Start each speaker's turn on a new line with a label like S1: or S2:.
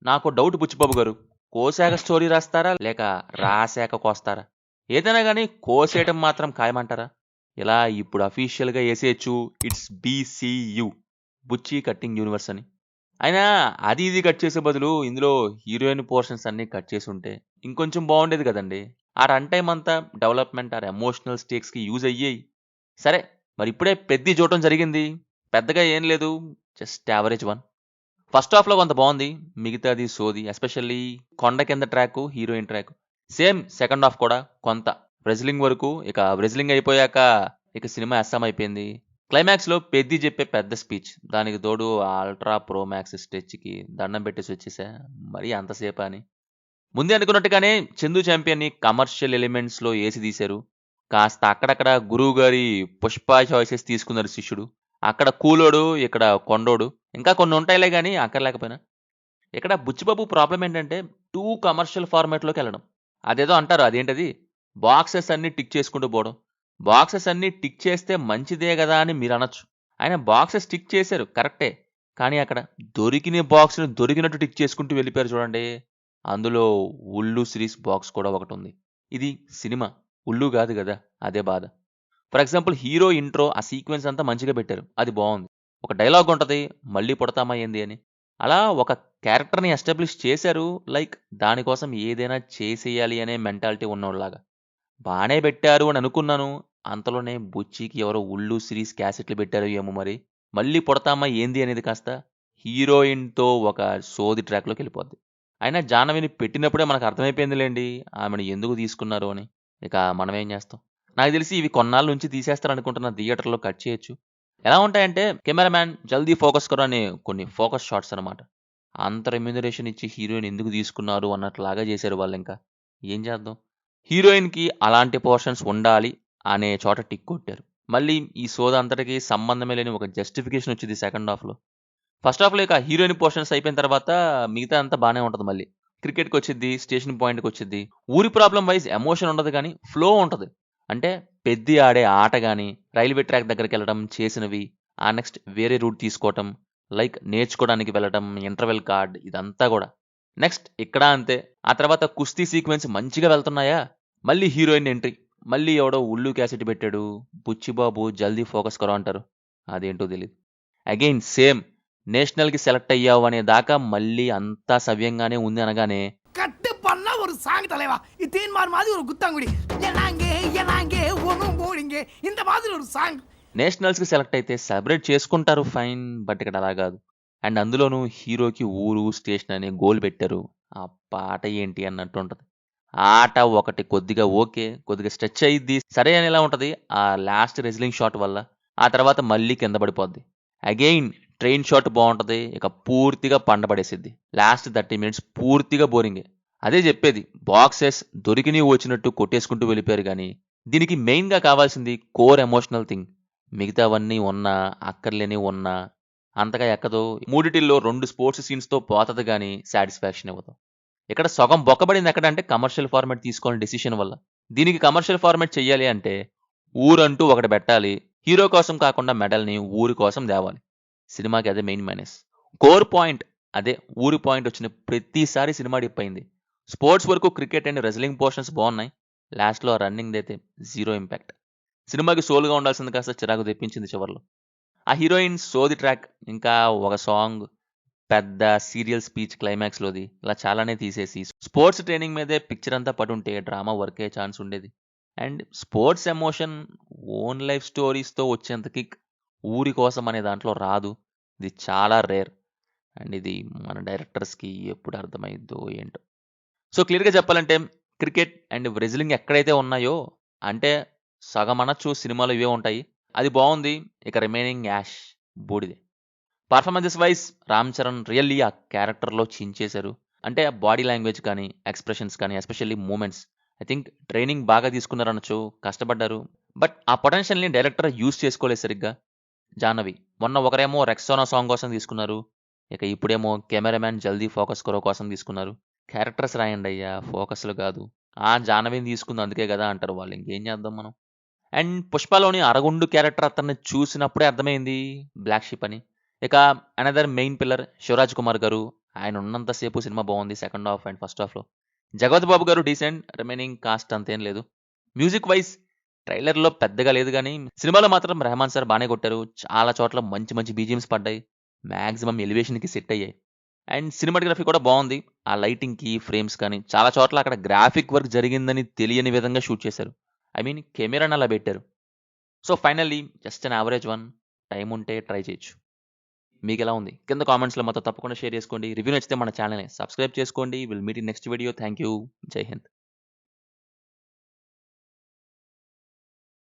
S1: నాకు డౌట్ బుచ్చిబాబు గారు. కోసాక స్టోరీ రాస్తారా? లేక రాసాక కోస్తారా? ఏదైనా గాని కోసేయటం మాత్రం ఖాయమంటారా? ఇలా ఇప్పుడు అఫీషియల్‌గా యేసేయొచ్చు. ఇట్స్ బీసీయూ. బుచ్చి కట్టింగ్ యూనివర్స్ అని. అయినా అది ఇది కట్ చేసే బదులు ఇందులో హీరోయిన్ పోర్షన్స్ అన్నీ కట్ చేసుంటే ఇంకొంచెం బావుండేది కదండీ! ఆ రన్ టైమ్ అంతా డెవలప్‌మెంట్ ఆర్ ఎమోషనల్ స్టేక్స్‌కి యూజ్ అయ్యేయి. సరే మరిప్పుడే 'పెద్ది' చూడటం జరిగింది. పెద్దగా ఏం లేదు. Just average one. ఫస్ట్ హాఫ్‌లో కొంత బావుంది. మిగతాది సోది. ఎస్పెషల్లీ కొండ కింద track, heroine track. Same second half కూడా కొంత. వ్రెజ్లింగ్ వరకు. ఇక వ్రెజ్లింగ్ అయిపోయాక ఇక సినిమా ఎస్సాం అయిపోయింది. క్లైమాక్స్‌లో పెద్ది చెప్పే పెద్ద స్పీచ్. దానికి తోడు ఆ అల్ట్రా ప్రో మాక్స్ స్టెచ్‌కి దండం పెట్టేసి వచ్చేసా. మరీ అంతసేపా అని. ముందే అనుకున్నట్టుగానే 'చందు చాంపియన్‌ని' కమర్షియల్ ఎలిమెంట్స్‌లో ఏసి తీశారు. కాస్త అక్కడక్కడ గురువు గారి 'పుష్ప' చాయిసెస్ తీసుకున్నారు శిష్యుడు. అక్కడ కూలోడు, ఇక్కడ కొండోడు. ఇంకా కొన్ని ఉంటాయిలే గానీ అక్కర్లేకపోయినా. ఇక్కడ బుచ్చిబాబు ప్రాబ్లమ్ ఏంటంటే టూ కమర్షియల్ ఫార్మాట్‌లోకెళ్ళడం. అదేదో అంటారు అదేంటది? బాక్సెస్ అన్నీ టిక్ చేసుకుంటూ పోవడం. బాక్సెస్ అన్నీ టిక్ చేస్తే మంచిదే గదా! అని మీరనొచ్చు. ఆయన బాక్సెస్ టిక్ చేశారు కరెక్టే. కానీ అక్కడ దొరికిన బాక్స్‌ని దొరికినట్టు టిక్ చేసుకుంటూ వెళ్ళిపోయారు చూడండి. అందులో 'ఉల్లు సిరీస్' బాక్స్ కూడా ఒకటుంది. ఇది సినిమా. ఉల్లు గాదు గదా! అదే బాధ. ఫర్ ఎగ్జాంపుల్ హీరో ఇంట్రో ఆ సీక్వెన్స్ అంతా మంచిగా పెట్టారు. అది బావుంది. ఒక డైలాగ్ ఉంటది. మళ్ళీ పుడతామా ఏంది అని. అలా ఒక క్యారెక్టర్‌ని ఎస్టాబ్లిష్ చేశారు. లైక్ దానికోసం ఏదైనా చేసేయాలి అనే మెంటాలిటీ ఉన్నోడిలాగా. బానే పెట్టారు అని అనుకున్నాను. అంతలోనే బుచ్చికి ఎవరో 'ఉల్లు సిరీస్' క్యాసెట్‌లు పెట్టారో ఏమో మరి. మళ్ళీ పుడతామా ఏంది అనేది కాస్త హీరోయిన్‌తో ఒక సోది ట్రాక్‌లోకెళ్ళిపోద్ది. అయినా జాహ్నవిని పెట్టినప్పుడే మనకు అర్థమైపోయిందిలెండి. ఆమెను ఎందుకు తీసుకున్నారు అని. ఇక మనమేం చేస్తాం. నాకు తెలిసి ఇవి కొన్నాళ్ళ నుంచి తీసేస్తారనుకుంటున్నా. థియేటర్‌లో కట్ చేయొచ్చు. ఎలా ఉంటాయంటే కెమెరామాన్ జల్దీ ఫోకస్ కరో అనే కొన్ని ఫోకస్ షాట్స్ అనమాట. అంత రెమ్యూనరేషన్ ఇచ్చి హీరోయిన్ ఎందుకు తీసుకున్నారు అన్నట్లాగా చేశారు వాళ్ళింకా. ఏం చేద్దాం. హీరోయిన్‌కి అలాంటి పోర్షన్స్ ఉండాలి అనే చోట టిక్ కొట్టారు. మళ్ళీ ఈ సోదంతటికి సంబంధమే లేని ఒక జస్టిఫికేషన్ వచ్చిద్ది సెకండ్ హాఫ్‌లో. ఫస్ట్ హాఫ్‌లో ఇక హీరోయిన్ పోర్షన్స్ అయిపోయిన తర్వాత మిగతా అంతా బానే ఉంటది మళ్ళీ. క్రికెట్‌కొచ్చిద్ది, స్టేషన్ పాయింట్‌కొచ్చిద్ది. ఊరి ప్రాబ్లమ్ వైస్ ఎమోషన్ ఉండదు గానీ, ఫ్లో ఉంటది. అంటే పెద్ది ఆడే ఆట గాని, రైల్వే ట్రాక్ దగ్గరికెళ్ళడం, చేసినవి, ఆ నెక్స్ట్ వేరే రూట్ తీసుకోవటం, లైక్ నేర్చుకోవడానికి వెళ్ళటం, ఇంటర్వెల్ కార్డ్ ఇదంతా గూడా. నెక్స్ట్ ఇక్కడ అంతే. ఆ తర్వాత కుస్తీ సీక్వెన్స్ మంచిగా వెళ్తున్నాయా, మళ్ళీ హీరోయిన్ ఎంట్రీ. మళ్ళీ ఎవడో ఉల్లు క్యాసెట్ పెట్టాడు. బుచ్చిబాబు జల్దీ ఫోకస్ కరో అంటారు. అదేంటో తెలీదు. Again same. నేషనల్‌కి సెలెక్ట్ అయ్యావు అనే దాకా మళ్ళీ అంతా సవ్యంగానే ఉంది అనగానే
S2: கட்டு பண்ண ஒரு சாங் தலைவா இது தீன்மார் மாதிரி ஒரு குத்தாங்குடி எனாங்கே எனாங்கே ஒன்னும் போடிங்க இந்த மாதிரி ஒரு சாங்
S1: నేషనల్స్‌కి సెలెక్ట్ అయితే సెలబ్రేట్ చేసుకుంటారు ఫైన్. బట్ ఇక్కడ అలా గాదు. అండ్ అందులోనూ హీరోకి ఊరు, స్టేషన్ అనే గోల్ పెట్టారు. ఆ పాట ఏంటి అన్నట్టుంటది. ఆట ఒకటి కొద్దిగా ఓకే. కొద్దిగా స్ట్రెచ్ అయ్యిద్ది. సరే అనేలా ఉంటది. ఆ లాస్ట్ రెజ్లింగ్ షాట్ వల్ల. ఆ తర్వాత మళ్ళీ కింద పడిపోద్ది. అగైన్ ట్రైన్ షాట్ బావుంటది. ఇక పూర్తిగా పండబడేసిద్ది. లాస్ట్ 30 మినిట్స్ పూర్తిగా బోరింగే. అదే జెప్పేది. బాక్సెస్ దొరికినవి వచ్చినట్టు కొట్టేసుకుంటూ వెళ్ళిపోయారు గానీ, దీనికి మెయిన్‌గా కావాల్సింది కోర్ ఎమోషనల్ థింగ్. మిగతావన్నీ ఉన్నా, అక్కర్లేనివి ఉన్నా, అంతగా ఎక్కదు. మూడిటిల్లో 2 స్పోర్ట్స్ సీన్స్‌తో పోతది గానీ సాటిస్ఫాక్షన్ ఇవ్వదు. ఇక్కడ సగం బొక్కబడింది ఎక్కడంటే కమర్షియల్ ఫార్మాట్ తీసుకోని డెసిషన్ వల్ల. దీనికి కమర్షియల్ ఫార్మాట్ చెయ్యాలి అంటే ఊరంటూ ఒకటి బెట్టాలి. హీరో కోసం కాకుండా మెడల్‌ని ఊరి కోసం తేవాలి. సినిమాకి అదే మెయిన్ మైనస్. కోర్ పాయింట్ అదే. ఊరి పాయింట్ వచ్చిన ప్రతిసారి సినిమా డిప్ అయింది. స్పోర్ట్స్ వరకు క్రికెట్ అండ్ రెజ్లింగ్ పోర్షన్స్ బావున్నాయి. లాస్ట్‌లో ఆ రన్నింగ్‌దైతే జీరో ఇంపాక్ట్. సినిమాకి సోల్‌గా ఉండాల్సింది కాస్త చిరాకు తెప్పించింది చివర్లో. ఆ హీరోయిన్ సోది ట్రాక్, ఇంకా ఒక సాంగ్, పెద్ద సీరియల్ స్పీచ్ క్లైమాక్స్‌లోది ఇలా చాలానే తీసేసి స్పోర్ట్స్ ట్రైనింగ్ మీదే పిక్చర్ అంతా పడుంటే డ్రామా వర్క్ అయ్యే ఛాన్స్ ఉండేది. And sports emotion own life స్టోరీస్‌తో వచ్చేంత కిక్ ఊరి కోసం అనే దాంట్లో రాదు. ఇది చాలా రేర్. అండ్ ఇది మన డైరెక్టర్స్‌కి ఎప్పుడు అర్థమైద్దో ఏంటో. సో, క్లియర్‌గా చెప్పాలంటే క్రికెట్ అండ్ రెజ్లింగ్ ఎక్కడైతే ఉన్నాయో అంటే సగం అనొచ్చు సినిమాలో ఇవే ఉంటాయి. అది బావుంది. ఇక రిమైనింగ్ యాష్ బూడిదే. Performances wise 'Ram Charan' really ఆ క్యారెక్టర్‌లో చించేశారు. అంటే బాడీ లాంగ్వేజ్ కానీ, ఎక్స్‌ప్రెషన్స్ కానీ, especially movements. I think training బాగా తీసుకున్నారనొచ్చు. కష్టపడ్డారు. బట్ ఆ పొటెన్షియల్‌ని డైరెక్టర్ యూజ్ చేసుకోలేదు సరిగ్గా. జాహ్నవి. మొన్న ఒకరేమో 'రెక్సోనా' సాంగ్ కోసం తీసుకున్నారు. ఇక ఇప్పుడేమో కెమెరామాన్ 'జల్దీ ఫోకస్ కరో' కోసం తీసుకున్నారు. క్యారెక్టర్స్ రాయండయ్యా! ఫోకస్‌లు గాదు. ఆ! జాహ్నవిని తీసుకుంది అందుకే గదా! అంటారు వాళ్ళు. ఇంకేం చేద్దాం మనం. అండ్ 'పుష్పలోని' అరగుండు క్యారెక్టర్ అతన్ని చూసినప్పుడే అర్థమైంది బ్లాక్ షీప్ అని. ఇక another main pillar 'Shivaraj Kumar' గారు ఆయన ఉన్నంతసేపు సినిమా బాగుంది సెకండ్ హాఫ్ అండ్ ఫస్ట్ హాఫ్లో. జగపతి బాబు గారు డీసెంట్, రిమైనింగ్ కాస్ట్ అంతేం లేదు. మ్యూజిక్ వైజ్ ట్రైలర్లో పెద్దగా లేదు కానీ సినిమాలో మాత్రం రెహమాన్ సార్ బాగానే కొట్టారు. చాలా చోట్ల మంచి మంచి బీజిఎమ్స్ పడ్డాయి, మ్యాక్సిమం ఎలివేషన్కి సెట్ అయ్యాయి. అండ్ సినిమాటోగ్రఫీ కూడా బాగుంది. ఆ లైటింగ్కి ఫ్రేమ్స్ కానీ చాలా చోట్ల అక్కడ గ్రాఫిక్ వర్క్ జరిగిందని తెలియని విధంగా షూట్ చేశారు. ఐ మీన్ కెమెరాని అలా పెట్టారు. So finally just an average one. Time ఉంటే ట్రై చేయొచ్చు. మీకు ఎలా ఉంది కింద కామెంట్స్లో మాతో తప్పకుండా షేర్ చేసుకోండి. రివ్యూ నచ్చితే మన ఛానల్ని సబ్స్క్రైబ్ చేసుకోండి. Will meet in next video. Thank you. జై హింద్.